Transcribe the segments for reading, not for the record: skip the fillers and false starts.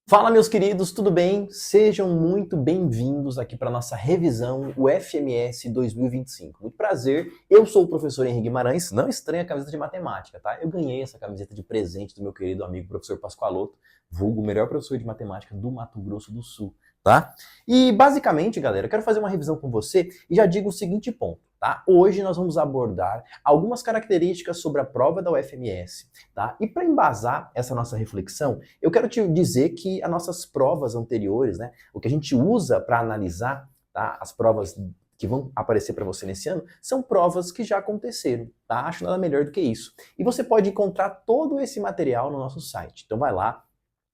Fala, meus queridos, tudo bem? Sejam muito bem-vindos aqui para nossa revisão, o FMS 2025. Muito prazer, eu sou o professor Henrique Guimarães, não estranha a camiseta de matemática, tá? Eu ganhei essa camiseta de presente do meu querido amigo professor Pascoaloto, vulgo o melhor professor de matemática do Mato Grosso do Sul, tá? E basicamente, galera, eu quero fazer uma revisão com você e já digo o seguinte ponto, tá? Hoje nós vamos abordar algumas características sobre a prova da UFMS, tá? E para embasar essa nossa reflexão, eu quero te dizer que as nossas provas anteriores, né, o que a gente usa para analisar, tá, as provas que vão aparecer para você nesse ano, são provas que já aconteceram, tá? Acho nada melhor do que isso. E você pode encontrar todo esse material no nosso site. Então vai lá,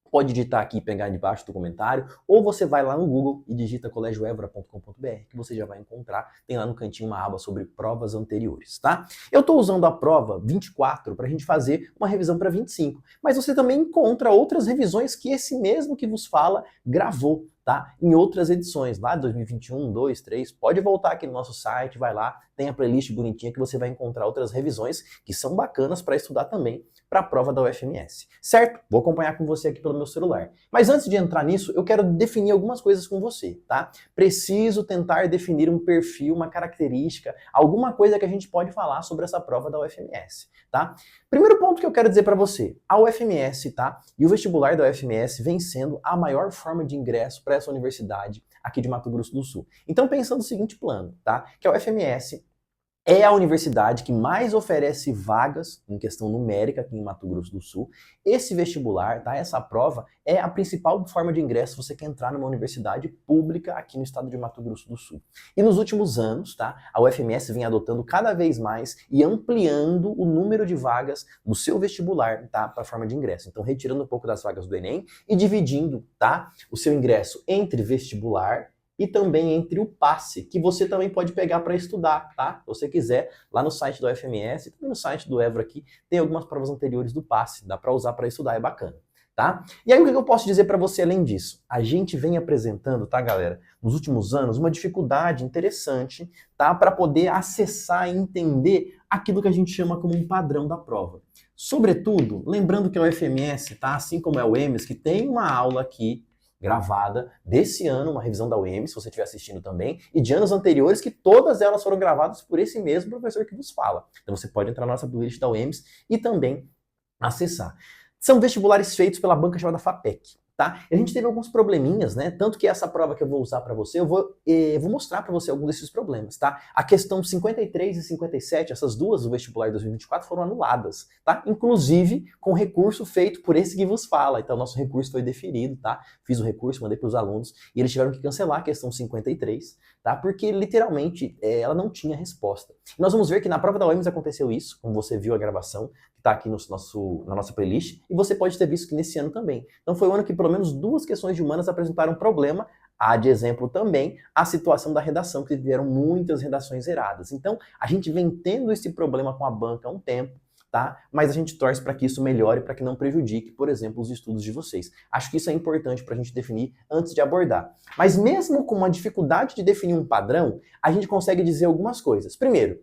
pode digitar aqui e pegar debaixo do comentário, ou você vai lá no Google e digita colégioevora.com.br, que você já vai encontrar, tem lá no cantinho uma aba sobre provas anteriores, tá? Eu estou usando a prova 24 para a gente fazer uma revisão para 25, mas você também encontra outras revisões que esse mesmo que vos fala gravou, tá? Em outras edições, lá 2021, 2, 3, pode voltar aqui no nosso site, vai lá, tem a playlist bonitinha que você vai encontrar outras revisões que são bacanas para estudar também para a prova da UFMS, certo? Vou acompanhar com você aqui pelo meu celular. Mas antes de entrar nisso, eu quero definir algumas coisas com você, tá? Preciso tentar definir um perfil, uma característica, alguma coisa que a gente pode falar sobre essa prova da UFMS, tá? Primeiro ponto que eu quero dizer para você, a UFMS, tá? E o vestibular da UFMS vem sendo a maior forma de ingresso para essa universidade aqui de Mato Grosso do Sul. Então pensa no seguinte plano, tá? Que a UFMS é a universidade que mais oferece vagas em questão numérica aqui em Mato Grosso do Sul. Esse vestibular, tá? Essa prova é a principal forma de ingresso se você quer entrar numa universidade pública aqui no estado de Mato Grosso do Sul. E nos últimos anos, tá? A UFMS vem adotando cada vez mais e ampliando o número de vagas do seu vestibular, tá? Para a forma de ingresso. Então, retirando um pouco das vagas do Enem e dividindo, tá? O seu ingresso entre vestibular e também entre o passe, que você também pode pegar para estudar, tá? Se você quiser, lá no site do FMS, também no site do Évora aqui, tem algumas provas anteriores do passe, dá para usar para estudar, é bacana, tá? E aí o que eu posso dizer para você além disso? A gente vem apresentando, tá, galera, nos últimos anos, uma dificuldade interessante, tá? Para poder acessar e entender aquilo que a gente chama como um padrão da prova. Sobretudo, lembrando que a UFMS, tá? Assim como é o EMES, que tem uma aula aqui gravada desse ano, uma revisão da UEM, se você estiver assistindo também, e de anos anteriores, que todas elas foram gravadas por esse mesmo professor que vos fala. Então você pode entrar na nossa playlist da UEMS e também acessar. São vestibulares feitos pela banca chamada FAPEC. Tá? A gente teve alguns probleminhas, né? Tanto que essa prova que eu vou usar para você, eu vou mostrar para você alguns desses problemas, tá? A questão 53 e 57, essas duas do vestibular de 2024 foram anuladas, tá? Inclusive com recurso feito por esse que vos fala. Então, nosso recurso foi deferido, tá? Fiz o recurso, mandei para os alunos e eles tiveram que cancelar a questão 53, tá? Porque literalmente ela não tinha resposta. E nós vamos ver que na prova da UEMS aconteceu isso, como você viu a gravação, que está aqui na nossa playlist, e você pode ter visto que nesse ano também. Então foi um ano que pelo menos duas questões de humanas apresentaram problema. Há de exemplo também a situação da redação, que tiveram muitas redações erradas. Então a gente vem tendo esse problema com a banca há um tempo, tá? Mas a gente torce para que isso melhore, para que não prejudique, por exemplo, os estudos de vocês. Acho que isso é importante para a gente definir antes de abordar. Mas mesmo com uma dificuldade de definir um padrão, a gente consegue dizer algumas coisas. Primeiro,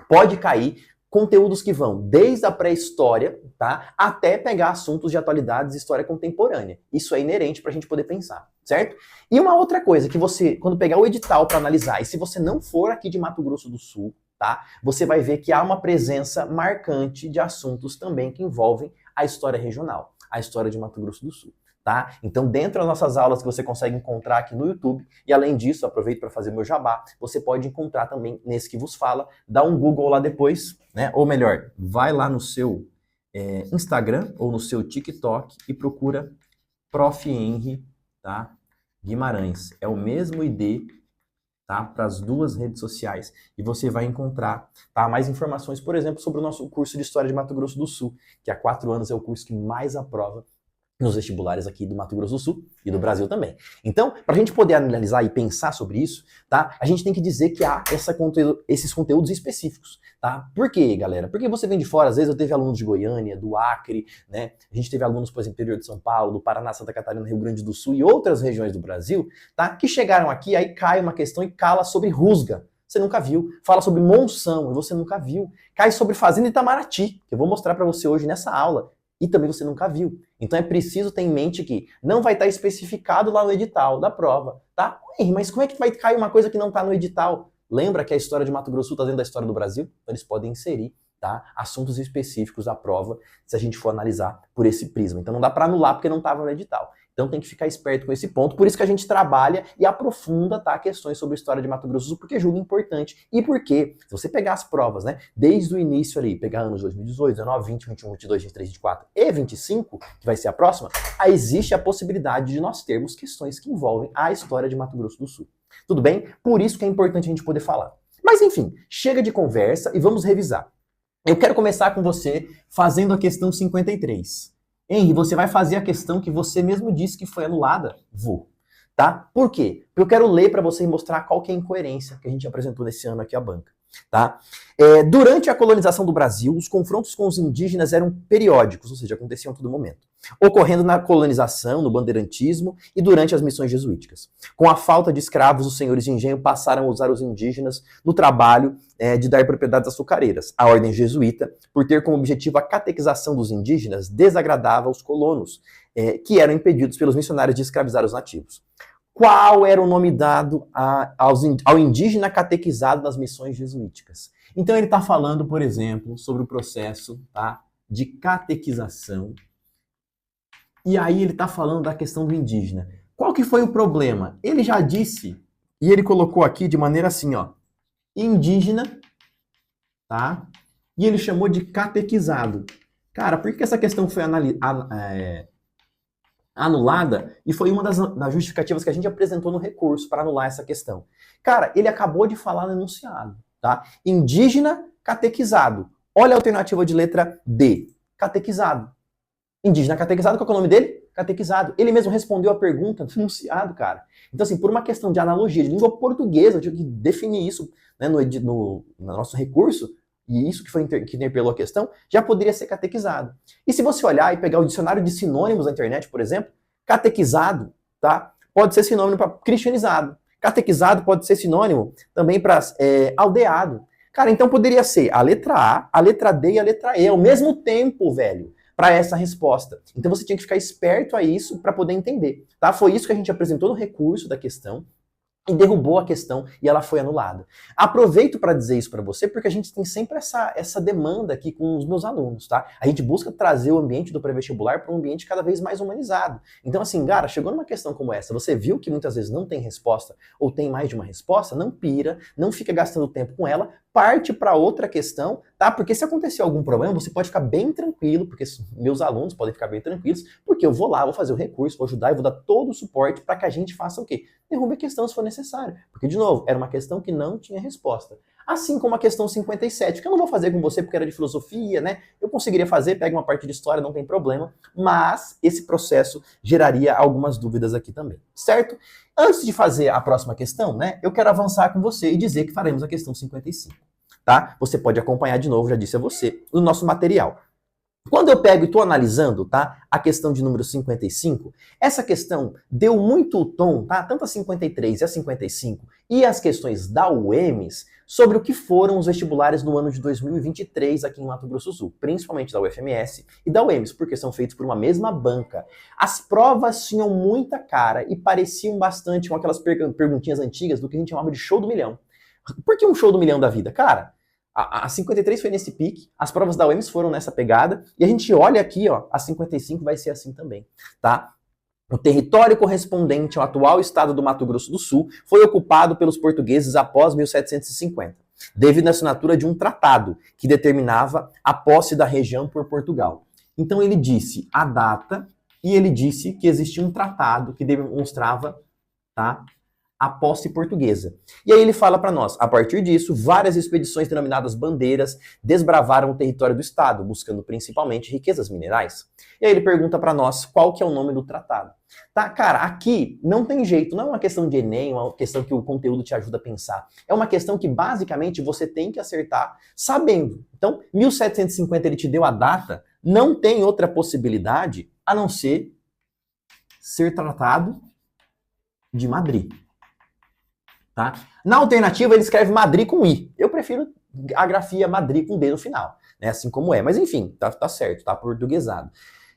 pode cair conteúdos que vão desde a pré-história, tá, até pegar assuntos de atualidades e história contemporânea. Isso é inerente para a gente poder pensar, certo? E uma outra coisa que você, quando pegar o edital para analisar, e se você não for aqui de Mato Grosso do Sul, tá, você vai ver que há uma presença marcante de assuntos também que envolvem a história regional, a história de Mato Grosso do Sul. Tá? Então, dentro das nossas aulas que você consegue encontrar aqui no YouTube, e além disso, aproveito para fazer meu jabá, você pode encontrar também nesse que vos fala, dá um Google lá depois, né? Ou melhor, vai lá no seu Instagram ou no seu TikTok e procura Prof. Henry, tá? Guimarães. É o mesmo ID, tá? Para as duas redes sociais. E você vai encontrar, tá? Mais informações, por exemplo, sobre o nosso curso de História de Mato Grosso do Sul, que há 4 anos é o curso que mais aprova nos vestibulares aqui do Mato Grosso do Sul e do Brasil também. Então, para a gente poder analisar e pensar sobre isso, tá? A gente tem que dizer que há esses conteúdos específicos, tá? Por quê, galera? Porque você vem de fora, às vezes eu teve alunos de Goiânia, do Acre, né? A gente teve alunos, por exemplo, do interior de São Paulo, do Paraná, Santa Catarina, Rio Grande do Sul e outras regiões do Brasil, tá? Que chegaram aqui, aí cai uma questão e cala sobre rusga. Você nunca viu. Fala sobre monção e você nunca viu. Cai sobre fazenda Itamaraty, que eu vou mostrar para você hoje nessa aula. e também você nunca viu. Então é preciso ter em mente que não vai estar especificado lá no edital da prova, tá? Mas como é que vai cair uma coisa que não está no edital? Lembra que a história de Mato Grosso está dentro da história do Brasil? Então eles podem inserir, tá, assuntos específicos da prova se a gente for analisar por esse prisma. Então não dá para anular porque não estava no edital. Então tem que ficar esperto com esse ponto. Por isso que a gente trabalha e aprofunda, tá, questões sobre a história de Mato Grosso do Sul, porque julga importante. E porque, se você pegar as provas, né, desde o início ali, pegar anos 2018, 19, 20, 21, 22, 23, 24 e 25, que vai ser a próxima, aí existe a possibilidade de nós termos questões que envolvem a história de Mato Grosso do Sul. Tudo bem? Por isso que é importante a gente poder falar. Mas enfim, chega de conversa e vamos revisar. Eu quero começar com você fazendo a questão 53. Henry, você vai fazer a questão que você mesmo disse que foi anulada? Vou. Tá? Por quê? Porque eu quero ler para você e mostrar qual que é a incoerência que a gente apresentou nesse ano aqui à banca. Tá? Durante a colonização do Brasil, os confrontos com os indígenas eram periódicos, ou seja, aconteciam a todo momento, ocorrendo na colonização, no bandeirantismo e durante as missões jesuíticas. Com a falta de escravos, os senhores de engenho passaram a usar os indígenas no trabalho de dar propriedades açucareiras. A ordem jesuíta, por ter como objetivo a catequização dos indígenas, desagradava os colonos, que eram impedidos pelos missionários de escravizar os nativos. Qual era o nome dado ao indígena catequizado nas missões jesuíticas? Então ele está falando, por exemplo, sobre o processo, tá, de catequização. E aí ele está falando da questão do indígena. Qual que foi o problema? Ele já disse, e ele colocou aqui de maneira assim, ó, indígena, tá? E ele chamou de catequizado. Cara, por que essa questão foi anulada? E foi uma das justificativas que a gente apresentou no recurso para anular essa questão. Cara, ele acabou de falar no enunciado, tá? Indígena catequizado. Olha a alternativa de letra D. Catequizado. Indígena catequizado, qual é o nome dele? Catequizado. Ele mesmo respondeu a pergunta no enunciado, cara. Então, assim, por uma questão de analogia, de língua portuguesa, eu tive que definir isso, né, no nosso recurso, e isso que foi que interpelou a questão, já poderia ser catequizado. E se você olhar e pegar o dicionário de sinônimos da internet, por exemplo, catequizado, tá, pode ser sinônimo para cristianizado. Catequizado pode ser sinônimo também para aldeado. Cara, então poderia ser a letra A, a letra D e a letra E ao mesmo tempo, velho, para essa resposta. Então você tinha que ficar esperto a isso para poder entender, tá? Foi isso que a gente apresentou no recurso da questão e derrubou a questão e ela foi anulada. Aproveito para dizer isso para você porque a gente tem sempre essa demanda aqui com os meus alunos, tá? A gente busca trazer o ambiente do pré-vestibular para um ambiente cada vez mais humanizado. Então assim, cara, chegou numa questão como essa, você viu que muitas vezes não tem resposta ou tem mais de uma resposta, não pira, não fica gastando tempo com ela, parte para outra questão, tá? Porque se acontecer algum problema, você pode ficar bem tranquilo, porque meus alunos podem ficar bem tranquilos, porque eu vou lá, vou fazer o recurso, vou ajudar e vou dar todo o suporte para que a gente faça o quê? Derrube a questão se for necessário. Porque, de novo, era uma questão que não tinha resposta. Assim como a questão 57, que eu não vou fazer com você porque era de filosofia, né? Eu conseguiria fazer, pega uma parte de história, não tem problema, mas esse processo geraria algumas dúvidas aqui também, certo? Antes de fazer a próxima questão, né, eu quero avançar com você e dizer que faremos a questão 55, tá? Você pode acompanhar de novo, já disse a você, no nosso material. Quando eu pego e estou analisando, tá, a questão de número 55, essa questão deu muito o tom, tá, tanto a 53 e a 55 e as questões da UEMS sobre o que foram os vestibulares no ano de 2023 aqui em Mato Grosso do Sul, principalmente da UFMS e da UEMS, porque são feitos por uma mesma banca. As provas tinham muita cara e pareciam bastante com aquelas perguntinhas antigas do que a gente chamava de show do milhão. Por que um show do milhão da vida? Cara, a 53 foi nesse pique, as provas da UEMS foram nessa pegada, e a gente olha aqui, ó, a 55 vai ser assim também, tá? O território correspondente ao atual estado do Mato Grosso do Sul foi ocupado pelos portugueses após 1750, devido à assinatura de um tratado que determinava a posse da região por Portugal. Então ele disse a data e ele disse que existia um tratado que demonstrava, tá, a posse portuguesa. E aí ele fala para nós, a partir disso, várias expedições denominadas bandeiras desbravaram o território do estado, buscando principalmente riquezas minerais. E aí ele pergunta para nós qual que é o nome do tratado. Tá, cara, aqui não tem jeito, não é uma questão de Enem, é uma questão que o conteúdo te ajuda a pensar. É uma questão que basicamente você tem que acertar sabendo. Então, 1750 ele te deu a data, não tem outra possibilidade a não ser tratado de Madrid. Tá? Na alternativa, ele escreve Madrid com I. Eu prefiro a grafia Madrid com D no final, né? Assim como é. Mas enfim, tá certo, tá portuguesado.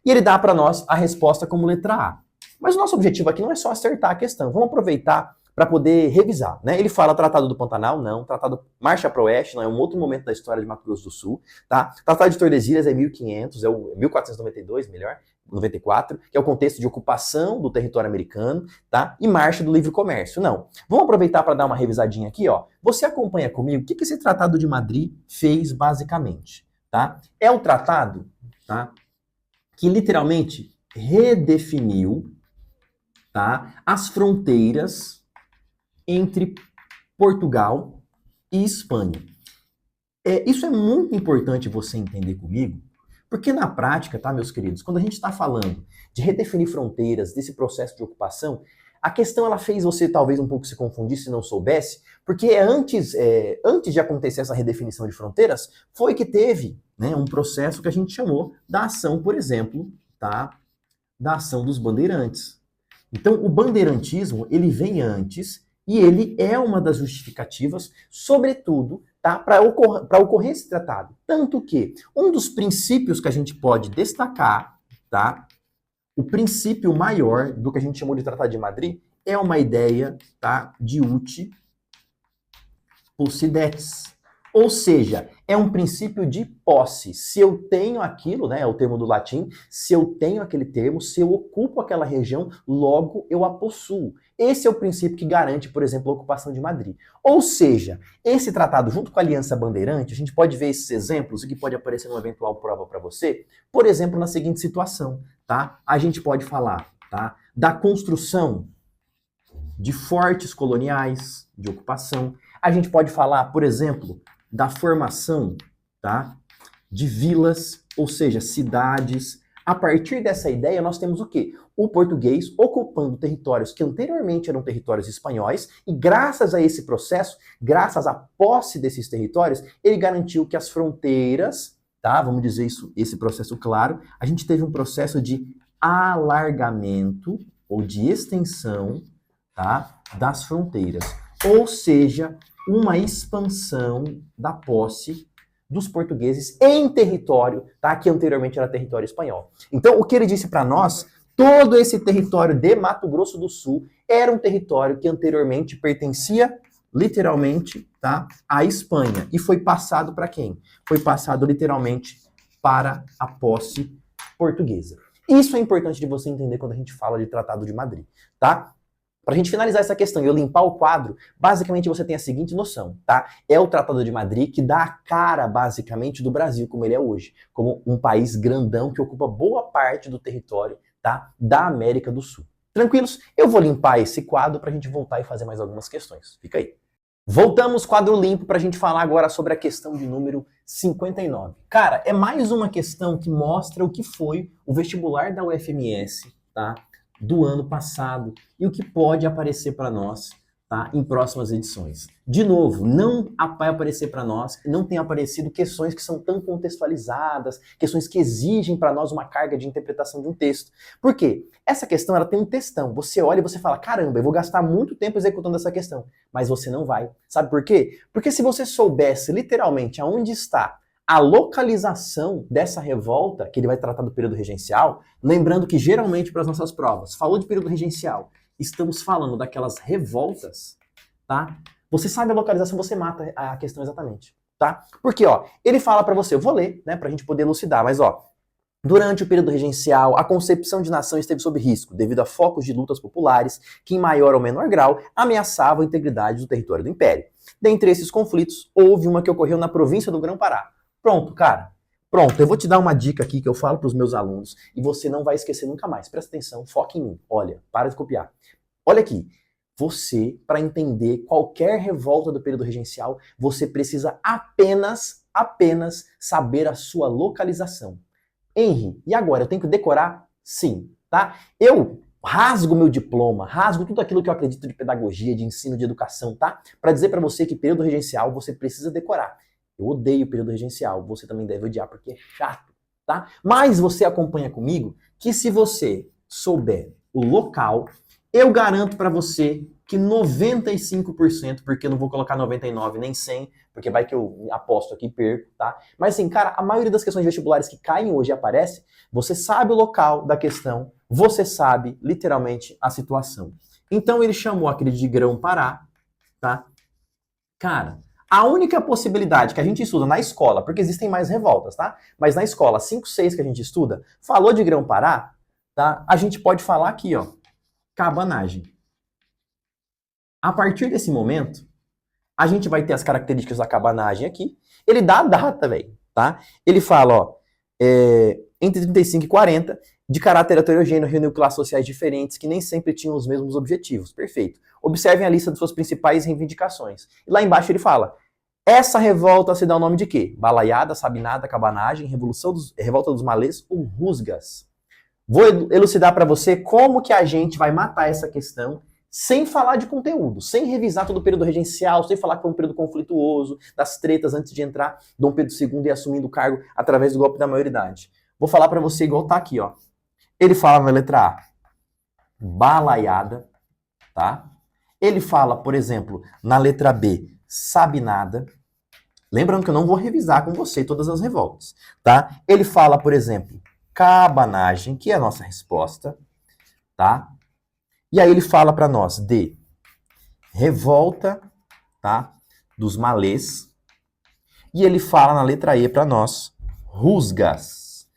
E ele dá para nós a resposta como letra A. Mas o nosso objetivo aqui não é só acertar a questão. Vamos aproveitar para poder revisar, né? Ele fala Tratado do Pantanal, não. Tratado Marcha para o Oeste, não. É um outro momento da história de Mato Grosso do Sul, tá? Tratado de Tordesilhas é 1500, é o 1492, melhor, 94, que é o contexto de ocupação do território americano, tá? E Marcha do Livre Comércio, não. Vamos aproveitar para dar uma revisadinha aqui, ó. Você acompanha comigo o que esse Tratado de Madrid fez basicamente, tá? É o tratado, tá? Que literalmente redefiniu, tá, as fronteiras entre Portugal e Espanha. Isso é muito importante você entender comigo, porque na prática, tá, meus queridos, quando a gente está falando de redefinir fronteiras, desse processo de ocupação, a questão ela fez você talvez um pouco se confundir se não soubesse, porque antes de acontecer essa redefinição de fronteiras, foi que teve, né, um processo que a gente chamou da ação, por exemplo, tá, da ação dos bandeirantes. Então, o bandeirantismo, ele vem antes e ele é uma das justificativas, sobretudo, tá, para ocorrer esse tratado. Tanto que um dos princípios que a gente pode destacar, tá, o princípio maior do que a gente chamou de Tratado de Madrid é uma ideia, tá, de uti possidetis. Ou seja, é um princípio de posse. Se eu tenho aquilo, né, é o termo do latim, se eu tenho aquele termo, se eu ocupo aquela região, logo eu a possuo. Esse é o princípio que garante, por exemplo, a ocupação de Madrid. Ou seja, esse tratado, junto com a Aliança Bandeirante, a gente pode ver esses exemplos, o que pode aparecer numa eventual prova para você, por exemplo, na seguinte situação, tá? A gente pode falar, tá, da construção de fortes coloniais, de ocupação. A gente pode falar, por exemplo, da formação, tá, de vilas, ou seja, cidades. A partir dessa ideia, nós temos o quê? O português ocupando territórios que anteriormente eram territórios espanhóis, e graças a esse processo, graças à posse desses territórios, ele garantiu que as fronteiras, tá, vamos dizer isso, esse processo claro, a gente teve um processo de alargamento ou de extensão, tá, das fronteiras. Ou seja, uma expansão da posse dos portugueses em território, tá, que anteriormente era território espanhol. Então, o que ele disse para nós, todo esse território de Mato Grosso do Sul era um território que anteriormente pertencia, literalmente, tá, à Espanha. E foi passado para quem? Foi passado, literalmente, para a posse portuguesa. Isso é importante de você entender quando a gente fala de Tratado de Madrid, tá? Para a gente finalizar essa questão e eu limpar o quadro, basicamente você tem a seguinte noção, tá? É o Tratado de Madrid que dá a cara, basicamente, do Brasil como ele é hoje, como um país grandão que ocupa boa parte do território, tá, da América do Sul. Tranquilos? Eu vou limpar esse quadro para a gente voltar e fazer mais algumas questões. Fica aí. Voltamos, quadro limpo, para a gente falar agora sobre a questão de número 59. Cara, é mais uma questão que mostra o que foi o vestibular da UFMS, tá, do ano passado e o que pode aparecer para nós, tá, em próximas edições. De novo, não vai aparecer para nós, não tem aparecido questões que são tão contextualizadas, questões que exigem para nós uma carga de interpretação de um texto. Por quê? Essa questão ela tem um textão. Você olha e você fala, caramba, eu vou gastar muito tempo executando essa questão. Mas você não vai. Sabe por quê? Porque se você soubesse literalmente aonde está a localização dessa revolta, que ele vai tratar do período regencial, lembrando que geralmente para as nossas provas, falou de período regencial, estamos falando daquelas revoltas, tá? Você sabe a localização, você mata a questão exatamente, tá? Porque, ó, ele fala para você, eu vou ler, né, pra gente poder elucidar, mas, ó, durante o período regencial, a concepção de nação esteve sob risco, devido a focos de lutas populares que, em maior ou menor grau, ameaçavam a integridade do território do Império. Dentre esses conflitos, houve uma que ocorreu na província do Grão-Pará. Pronto, cara. Pronto, eu vou te dar uma dica aqui que eu falo para os meus alunos e você não vai esquecer nunca mais. Presta atenção, foca em mim. Olha, para de copiar. Olha aqui. Você, para entender qualquer revolta do período regencial, você precisa apenas saber a sua localização. Henry, e agora? Eu tenho que decorar? Sim, tá? Eu rasgo meu diploma, rasgo tudo aquilo que eu acredito de pedagogia, de ensino, de educação, tá? Para dizer para você que período regencial você precisa decorar. Eu odeio o período regencial, você também deve odiar porque é chato, tá? Mas você acompanha comigo que se você souber o local, eu garanto para você que 95%, porque eu não vou colocar 99 nem 100, porque vai que eu aposto aqui e perco, tá? Mas assim, cara, a maioria das questões vestibulares que caem hoje e aparecem, você sabe o local da questão, você sabe literalmente a situação. Então ele chamou aquele de Grão-Pará, tá? Cara, a única possibilidade que a gente estuda na escola, porque existem mais revoltas, tá? Mas na escola 5, 6 que a gente estuda, falou de Grão-Pará, tá? A gente pode falar aqui, ó, cabanagem. A partir desse momento, a gente vai ter as características da cabanagem aqui. Ele dá a data, velho, tá? Ele fala, ó, entre 35 e 40, de caráter heterogêneo, reuniu classes sociais diferentes que nem sempre tinham os mesmos objetivos. Perfeito. Observem a lista de suas principais reivindicações. E lá embaixo ele fala, essa revolta se dá o nome de quê? Balaiada, sabinada, cabanagem, revolta dos malês ou rusgas. Vou elucidar para você como que a gente vai matar essa questão sem falar de conteúdo, sem revisar todo o período regencial, sem falar que foi um período conflituoso, das tretas antes de entrar Dom Pedro II e assumindo o cargo através do golpe da maioridade. Vou falar para você igual tá aqui, ó. Ele fala na letra A, balaiada, tá? Ele fala, por exemplo, na letra B, sabinada. Lembrando que eu não vou revisar com você todas as revoltas, tá? Ele fala, por exemplo, cabanagem, que é a nossa resposta, tá? E aí ele fala para nós de revolta, tá? Dos malês. E ele fala na letra E para nós, rusgas.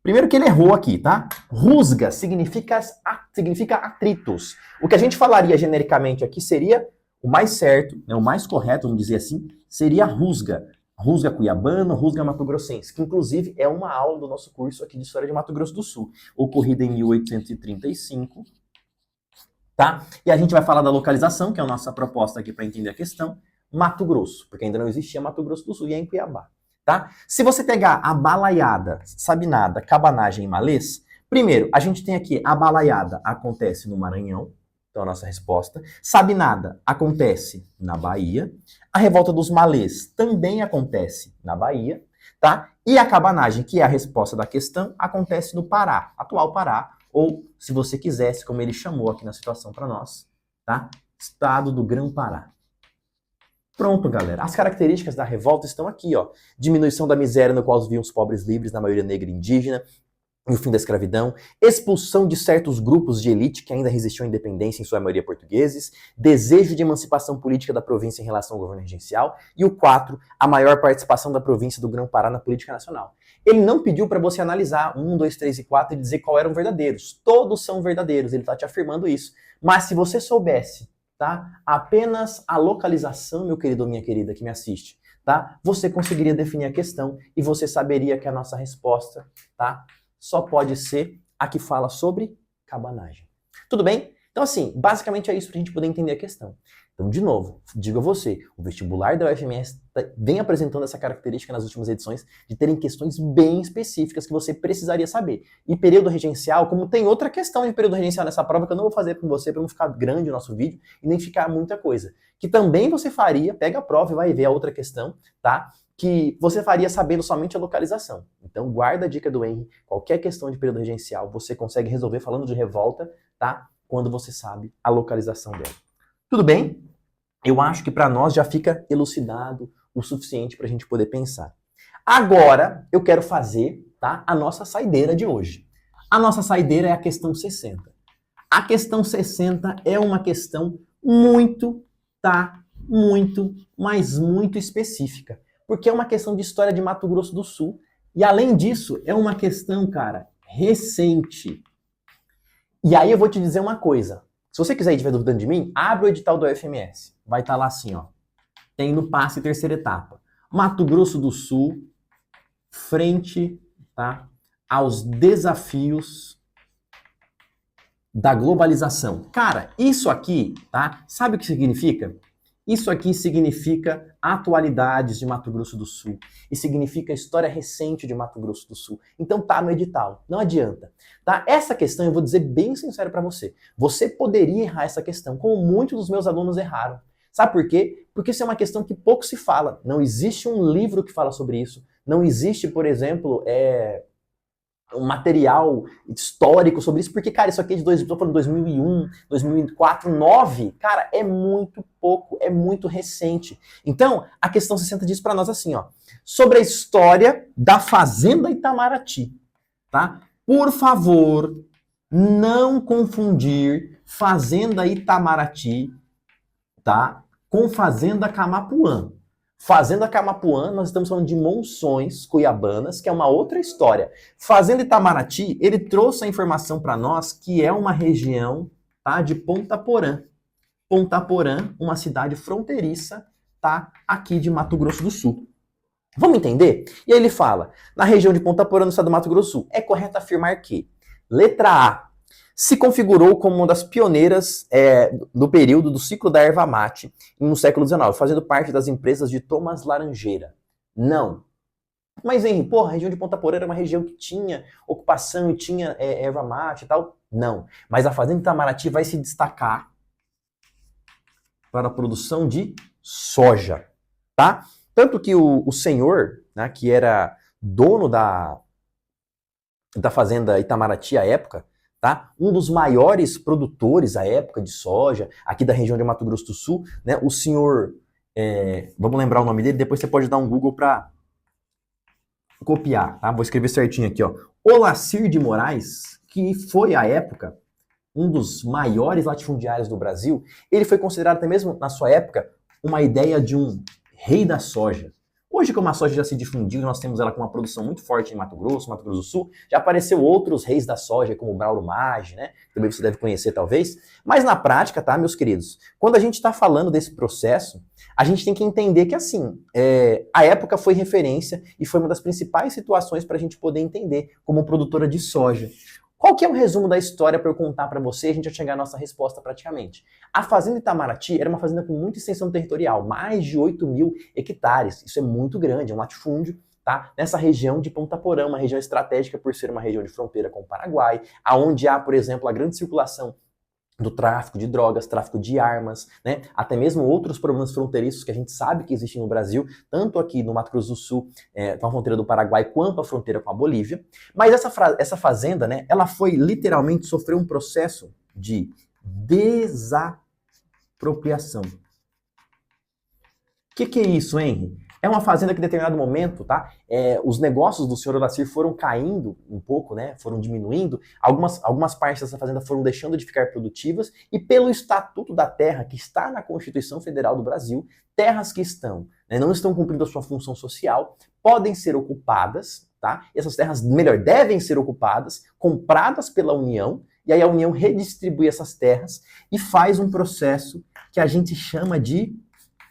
Primeiro que ele errou aqui, tá? Rusga significa atritos. O que a gente falaria genericamente aqui seria o mais certo, né, o mais correto, vamos dizer assim, seria rusga. Rusga cuiabano, rusga mato-grossense, que inclusive é uma aula do nosso curso aqui de História de Mato Grosso do Sul, ocorrida em 1835, tá? E a gente vai falar da localização, que é a nossa proposta aqui para entender a questão, Mato Grosso, porque ainda não existia Mato Grosso do Sul, e é em Cuiabá, tá? Se você pegar a balaiada, sabinada, cabanagem e malês, primeiro, a gente tem aqui a balaiada acontece no Maranhão, então a nossa resposta. Sabinada acontece na Bahia. A revolta dos malês também acontece na Bahia, tá? E a cabanagem, que é a resposta da questão, acontece no Pará, atual Pará, ou, se você quisesse, como ele chamou aqui na situação para nós, tá? Estado do Grão-Pará. Pronto, galera. As características da revolta estão aqui, ó. Diminuição da miséria no qual viviam os pobres livres, na maioria negra e indígena, e o fim da escravidão, expulsão de certos grupos de elite que ainda resistiam à independência, em sua maioria portugueses, desejo de emancipação política da província em relação ao governo regencial, e o 4, a maior participação da província do Grão-Pará na política nacional. Ele não pediu para você analisar 1, 2, 3 e 4 e dizer qual eram verdadeiros. Todos são verdadeiros, ele está te afirmando isso. Mas se você soubesse, tá, apenas a localização, meu querido ou minha querida que me assiste, tá, você conseguiria definir a questão e você saberia que a nossa resposta, tá, só pode ser a que fala sobre cabanagem. Tudo bem? Então, assim, basicamente é isso para a gente poder entender a questão. Então, de novo, digo a você, o vestibular da UFMS vem apresentando essa característica nas últimas edições de terem questões bem específicas que você precisaria saber. E período regencial, como tem outra questão de período regencial nessa prova que eu não vou fazer com você para não ficar grande o nosso vídeo e nem ficar muita coisa, que também você faria, pega a prova e vai ver a outra questão, tá? Que você faria sabendo somente a localização. Então, guarda a dica do Henry. Qualquer questão de período regencial, você consegue resolver falando de revolta, tá? Quando você sabe a localização dela. Tudo bem? Eu acho que para nós já fica elucidado o suficiente para a gente poder pensar. Agora, eu quero fazer, tá, a nossa saideira de hoje. A nossa saideira é a questão 60. A questão 60 é uma questão muito, mas muito específica. Porque é uma questão de história de Mato Grosso do Sul. E além disso, é uma questão, cara, recente. E aí eu vou te dizer uma coisa. Se você quiser e estiver duvidando de mim, abre o edital do UFMS. Vai estar lá assim, ó. Tem no passe terceira etapa. Mato Grosso do Sul, frente, tá, aos desafios da globalização. Cara, isso aqui, tá? Sabe o que significa? Isso aqui significa atualidades de Mato Grosso do Sul. E significa história recente de Mato Grosso do Sul. Então tá no edital. Não adianta. Tá? Essa questão, eu vou dizer bem sincero para você. Você poderia errar essa questão, como muitos dos meus alunos erraram. Sabe por quê? Porque isso é uma questão que pouco se fala. Não existe um livro que fala sobre isso. Não existe, por exemplo, um material histórico sobre isso, porque, cara, isso aqui é de 2001, 2004, 2009, cara, é muito pouco, é muito recente. Então, a questão 60 diz para nós assim, ó, sobre a história da Fazenda Itamaraty, tá? Por favor, não confundir Fazenda Itamaraty, tá, com Fazenda Camapuã. Fazenda Camapuã, nós estamos falando de Monções Cuiabanas, que é uma outra história. Fazenda Itamaraty, ele trouxe a informação para nós que é uma região, tá, de Ponta Porã. Ponta Porã, uma cidade fronteiriça, tá, aqui de Mato Grosso do Sul. Vamos entender? E aí ele fala, na região de Ponta Porã, no estado do Mato Grosso do Sul, é correto afirmar que, letra A, se configurou como uma das pioneiras do período do ciclo da erva mate no século XIX, fazendo parte das empresas de Thomas Laranjeira. Não. Mas, Henrique, porra, a região de Ponta Porã era uma região que tinha ocupação e tinha erva mate e tal. Não. Mas a Fazenda Itamaraty vai se destacar para a produção de soja, tá? Tanto que o senhor, né, que era dono da Fazenda Itamaraty à época, tá? Um dos maiores produtores à época de soja, aqui da região de Mato Grosso do Sul, né? O senhor, vamos lembrar o nome dele, depois você pode dar um Google para copiar, tá? Vou escrever certinho aqui, ó. Olacir de Moraes, que foi à época um dos maiores latifundiários do Brasil, ele foi considerado até mesmo na sua época uma ideia de um rei da soja. Hoje, como a soja já se difundiu, nós temos ela com uma produção muito forte em Mato Grosso do Sul, já apareceu outros reis da soja, como o Brauro Maggi, né? Também você deve conhecer, talvez. Mas na prática, tá, meus queridos, quando a gente está falando desse processo, a gente tem que entender que, assim, a época foi referência e foi uma das principais situações para a gente poder entender como produtora de soja. Qual que é o resumo da história para eu contar para você? A gente vai chegar à nossa resposta praticamente. A Fazenda Itamaraty era uma fazenda com muita extensão territorial, mais de 8.000 hectares. Isso é muito grande, é um latifúndio, tá? Nessa região de Ponta Porã, uma região estratégica por ser uma região de fronteira com o Paraguai, aonde há, por exemplo, a grande circulação do tráfico de drogas, tráfico de armas, né? Até mesmo outros problemas fronteiriços que a gente sabe que existem no Brasil, tanto aqui no Mato Grosso do Sul, com a fronteira do Paraguai, quanto a fronteira com a Bolívia. Mas essa fazenda, né, ela foi literalmente sofrer um processo de desapropriação. O que é isso, Henry? É uma fazenda que em determinado momento, tá? Os negócios do senhor Olacir foram caindo um pouco, né? Foram diminuindo. Algumas partes dessa fazenda foram deixando de ficar produtivas e pelo Estatuto da Terra, que está na Constituição Federal do Brasil, terras que estão, né, não estão cumprindo a sua função social, podem ser ocupadas, tá? E essas terras, melhor, devem ser ocupadas, compradas pela União, e aí a União redistribui essas terras e faz um processo que a gente chama de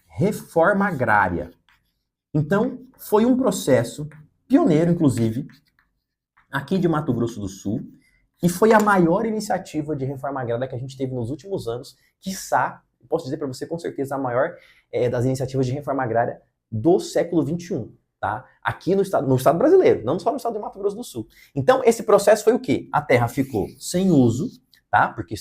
reforma agrária. Então, foi um processo pioneiro, inclusive, aqui de Mato Grosso do Sul, e foi a maior iniciativa de reforma agrária que a gente teve nos últimos anos, quiçá, posso dizer para você com certeza, a maior das iniciativas de reforma agrária do século XXI, tá? Aqui no estado brasileiro, não só no estado de Mato Grosso do Sul. Então, esse processo foi o quê? A terra ficou sem uso, tá? Porque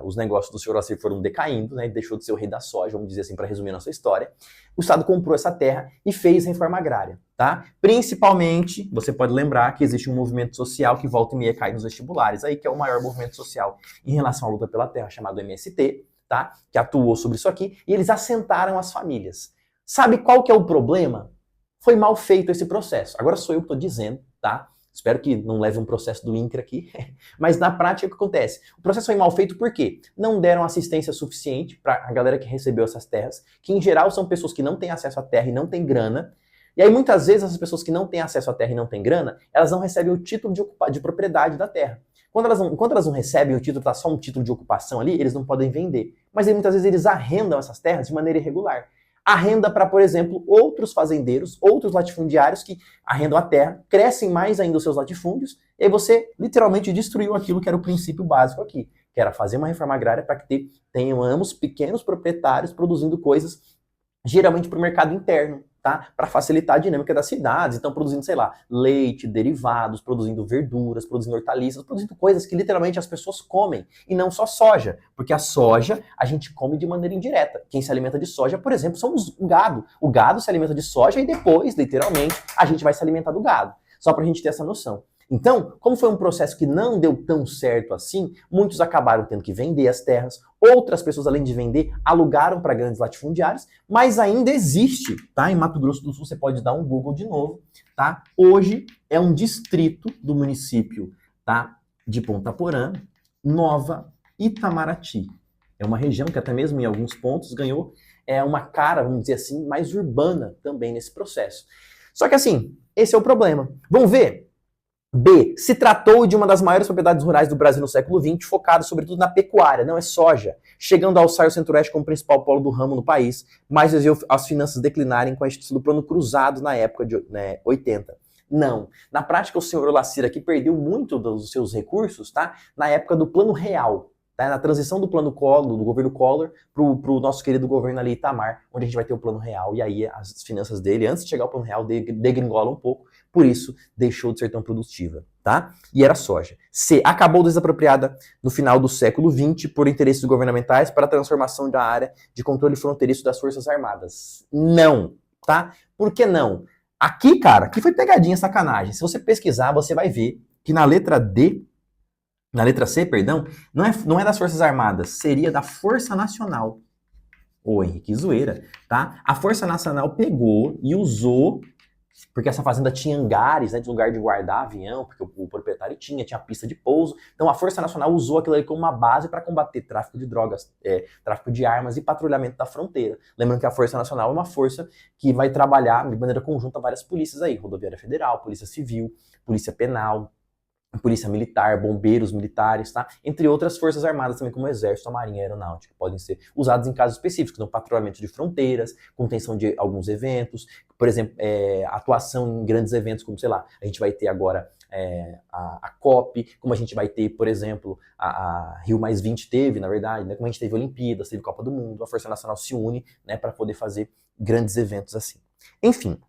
os negócios do senhor Olacir foram decaindo, né? Ele deixou de ser o rei da soja, vamos dizer assim, para resumir a nossa história. O Estado comprou essa terra e fez reforma agrária, tá? Principalmente, você pode lembrar que existe um movimento social que volta e meia cai nos vestibulares, aí que é o maior movimento social em relação à luta pela terra, chamado MST, tá? Que atuou sobre isso aqui, e eles assentaram as famílias. Sabe qual que é o problema? Foi mal feito esse processo. Agora sou eu que estou dizendo, tá? Espero que não leve um processo do INCRA aqui, mas na prática o que acontece? O processo foi mal feito por quê? Não deram assistência suficiente para a galera que recebeu essas terras, que em geral são pessoas que não têm acesso à terra e não têm grana, e aí muitas vezes essas pessoas que não têm acesso à terra e não têm grana, elas não recebem o título de propriedade da terra. Enquanto elas não recebem o título, tá só um título de ocupação ali, eles não podem vender. Mas aí muitas vezes eles arrendam essas terras de maneira irregular. Arrenda para, por exemplo, outros fazendeiros, outros latifundiários que arrendam a terra, crescem mais ainda os seus latifúndios, e aí você literalmente destruiu aquilo que era o princípio básico aqui, que era fazer uma reforma agrária para que tenhamos pequenos proprietários produzindo coisas geralmente para o mercado interno, tá? Para facilitar a dinâmica das cidades, então produzindo, sei lá, leite, derivados, produzindo verduras, produzindo hortaliças, produzindo coisas que literalmente as pessoas comem, e não só soja, porque a soja a gente come de maneira indireta. Quem se alimenta de soja, por exemplo, somos o gado. O gado se alimenta de soja e depois, literalmente, a gente vai se alimentar do gado. Só para a gente ter essa noção. Então, como foi um processo que não deu tão certo assim, muitos acabaram tendo que vender as terras, outras pessoas, além de vender, alugaram para grandes latifundiários, mas ainda existe, tá? Em Mato Grosso do Sul, você pode dar um Google de novo, tá? Hoje é um distrito do município, tá? De Ponta Porã, Nova Itamaraty. É uma região que até mesmo em alguns pontos ganhou uma cara, vamos dizer assim, mais urbana também nesse processo. Só que assim, esse é o problema. Vamos ver? B. Se tratou de uma das maiores propriedades rurais do Brasil no século XX, focada sobretudo na pecuária, não é soja, chegando a alçar o Centro-Oeste como principal polo do ramo no país, mas viu as finanças declinarem com a instituição do Plano Cruzado na época de 80. Não. Na prática, o senhor Olacir aqui perdeu muito dos seus recursos, tá? Na época do Plano Real. Tá? Na transição do plano Collor, do governo Collor, pro nosso querido governo ali Itamar, onde a gente vai ter o plano real, e aí as finanças dele, antes de chegar ao plano real, degringolam um pouco, por isso deixou de ser tão produtiva, tá? E era soja. C. Acabou desapropriada no final do século XX por interesses governamentais para a transformação da área de controle fronteiriço das Forças Armadas. Não, tá? Por que não? Aqui, cara, aqui foi pegadinha, sacanagem. Se você pesquisar, você vai ver que na letra D, na letra C, perdão, não é das Forças Armadas, seria da Força Nacional. Ô, Henrique, zoeira, tá? A Força Nacional pegou e usou, porque essa fazenda tinha hangares, né, de lugar de guardar avião, porque o proprietário tinha pista de pouso. Então a Força Nacional usou aquilo ali como uma base para combater tráfico de drogas, tráfico de armas e patrulhamento da fronteira. Lembrando que a Força Nacional é uma força que vai trabalhar de maneira conjunta várias polícias aí, Rodoviária Federal, Polícia Civil, Polícia Penal, Polícia Militar, bombeiros militares, tá? Entre outras forças armadas também, como o Exército, a Marinha e a Aeronáutica, podem ser usados em casos específicos, no patrulhamento de fronteiras, contenção de alguns eventos, por exemplo, atuação em grandes eventos, como, sei lá, a gente vai ter agora a COP, como a gente vai ter, por exemplo, a Rio+20 teve, na verdade, né? Como a gente teve Olimpíadas, teve Copa do Mundo, a Força Nacional se une, né, para poder fazer grandes eventos assim. Enfim.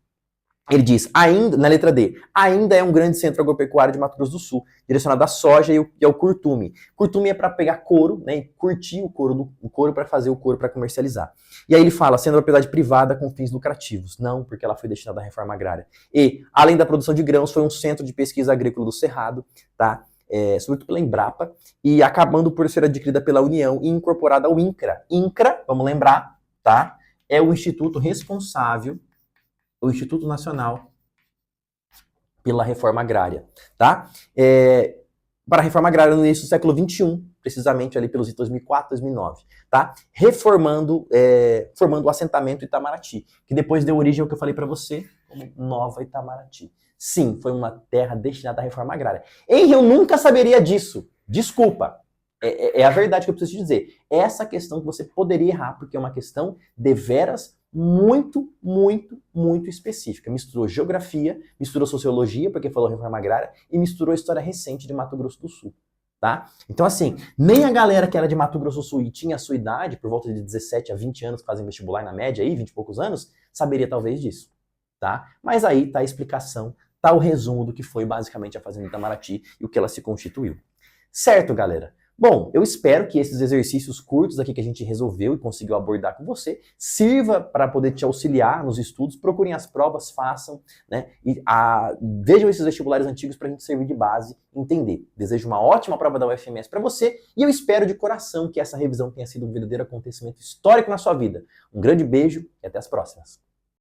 Ele diz, ainda, na letra D, ainda é um grande centro agropecuário de Mato Grosso do Sul, direcionado à soja e ao curtume. Curtume é para pegar couro, né, e curtir o couro para fazer o couro para comercializar. E aí ele fala, sendo propriedade privada com fins lucrativos. Não, porque ela foi destinada à reforma agrária. E, além da produção de grãos, foi um centro de pesquisa agrícola do Cerrado, tá? Sobretudo pela Embrapa, e acabando por ser adquirida pela União e incorporada ao INCRA. INCRA, vamos lembrar, tá? É o instituto responsável, o Instituto Nacional pela Reforma Agrária, tá? Para a Reforma Agrária no início do século XXI, precisamente ali pelos 2004, 2009, tá? Reformando o assentamento Itamaraty, que depois deu origem ao que eu falei para você, como Nova Itamaraty. Sim, foi uma terra destinada à reforma agrária. Eu nunca saberia disso. Desculpa. É a verdade que eu preciso te dizer. Essa questão que você poderia errar, porque é uma questão deveras muito, muito, muito específica. Misturou geografia, misturou sociologia, porque falou reforma agrária, e misturou a história recente de Mato Grosso do Sul, tá? Então, assim, nem a galera que era de Mato Grosso do Sul e tinha a sua idade, por volta de 17 a 20 anos, que fazem vestibular na média aí, 20 e poucos anos, saberia talvez disso, tá? Mas aí tá a explicação, tá o resumo do que foi basicamente a Fazenda Itamaraty e o que ela se constituiu. Certo, galera? Bom, eu espero que esses exercícios curtos aqui que a gente resolveu e conseguiu abordar com você sirva para poder te auxiliar nos estudos. Procurem as provas, façam, né? E vejam esses vestibulares antigos para a gente servir de base e entender. Desejo uma ótima prova da UFMS para você e eu espero de coração que essa revisão tenha sido um verdadeiro acontecimento histórico na sua vida. Um grande beijo e até as próximas.